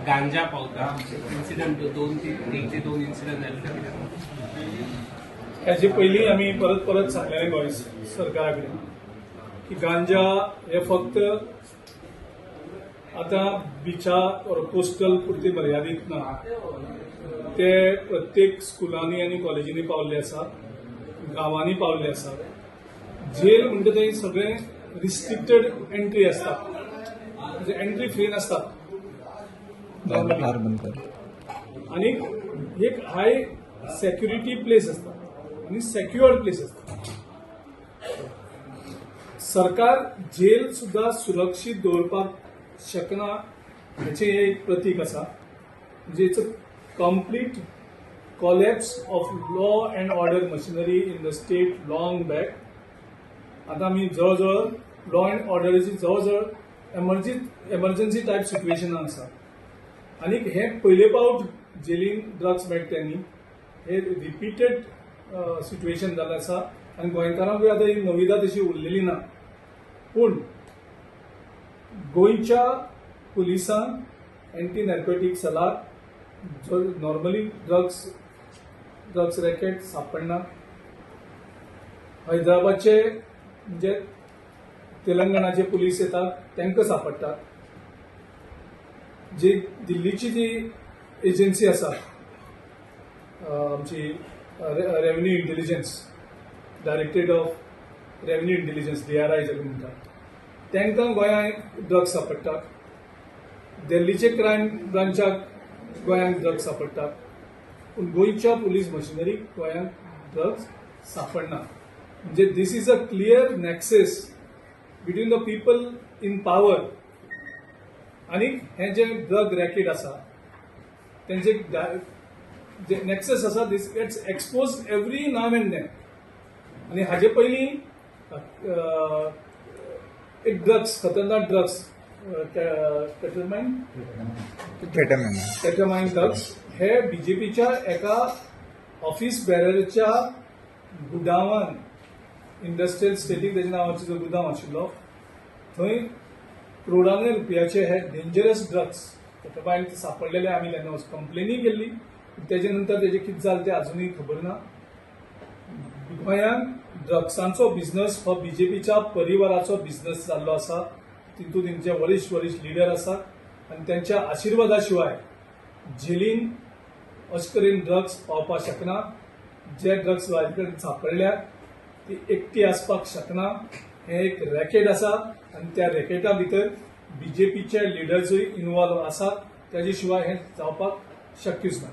गांजा पावता इन्सिडंट दोन ते दोन इन्सिडंट जाल्ले हेजे पयलीं आमी परत परत सांगलेलें गोंय सरकारा कडेन की गांजा हे फक्त आतां बिचा और कोस्टल पुरती मर्यादीत ना, ते प्रत्येक स्कुलांनी आनी कॉलेजींनी पावल्ले आसा, गांवांनी पावल्ले आसा. जेल म्हणटा थंय सगळें रिस्ट्रिक्टेड एंट्री आसता, म्हणजे एंट्री फ्री नासता आनी एक हाय सेक्युरिटी प्लेस आसता आनी सेक्युअर्ड प्लेस आसता. सरकार जेल सुद्धा सुरक्षीत दवरपाक शकना हाचें एक प्रतीक आसा. म्हणजे it's a complete collapse of law and order machinery in the state long back. आता आमी जवळजवळ लॉ अँड ऑर्डराची जवळजवळ एमर्जन्सी टायप सिच्युएशनां आसा. आनी हे पयले फावट जेलीन ड्रग्स मेळटा न्ही, हे रिपिटेड सिच्युएशन जाल्लें आसा आनी गोंयकारांकूय आतां ही नविदा तशी उरलेली ना. पूण गोंयच्या पुलिसान एंटी नॅर्कोटीक सेलाक जो नॉर्मली ड्रग्स रॅकेट सापडना. हैदराबादचे म्हणजे तेलंगणाचे पुलीस येतात तांकां सापडटात. जी दिल्लीची जी एजन्सी आसा आमची revenue intelligence, directorate of revenue intelligence DRI जाका म्हणटात, तांकां गोंयांत ड्रग्स सापडटात. दिल्लीचे क्रायम ब्रांचाक गोंयांत ड्रग्स सापडटात. पूण गोंयच्या पुलीस मशिनरीक गोंयांत ड्रग्स सापडना. म्हणजे this is a clear nexus between the people in power आनी हे जे ड्रग रॅकेट आसा तेंचे जे नॅक्सेस आसा this gets expose every now and then. आनी हाजे पयलीं एक ड्रग्स, खतरनाक ड्रग्स, केटामाइन ड्रग्स हे बीजेपीच्या एका ऑफिस बॅररच्या गुदावान, इंडस्ट्रियल स्टेटीक तेजे नांवाचो जो गुदाम आशिल्लो, थंय करोडांनी रुपयाचे हे डेंजरस ड्रग्स केटामाइन सापडलेले. आमी तेन्ना कंप्लेनी केल्ली, तेजे नंतर तेजे कितें जालें तें अजुनूय खबर ना. गोंयांत ड्रग्सांचो बिझनस हो बीजेपीच्या परिवाराचो बिझनस जाल्लो आसा. तितूंत तेंचे वरिश्ठ लिडर आसात आनी त्यांच्या आशिर्वादा शिवाय जेलीन अशे तरेन ड्रग्स पावपाक शकना. जे ड्रग्स कडेन सापडल्यात ती एकटी आसपाक शकना. हे एक रॅकेट आसा आनी त्या रॅकेटा भितर बीजेपीचे लिडर्सूय इन्वॉल्व आसात. त्याचे शिवाय हे जावपाक शक्यूच ना.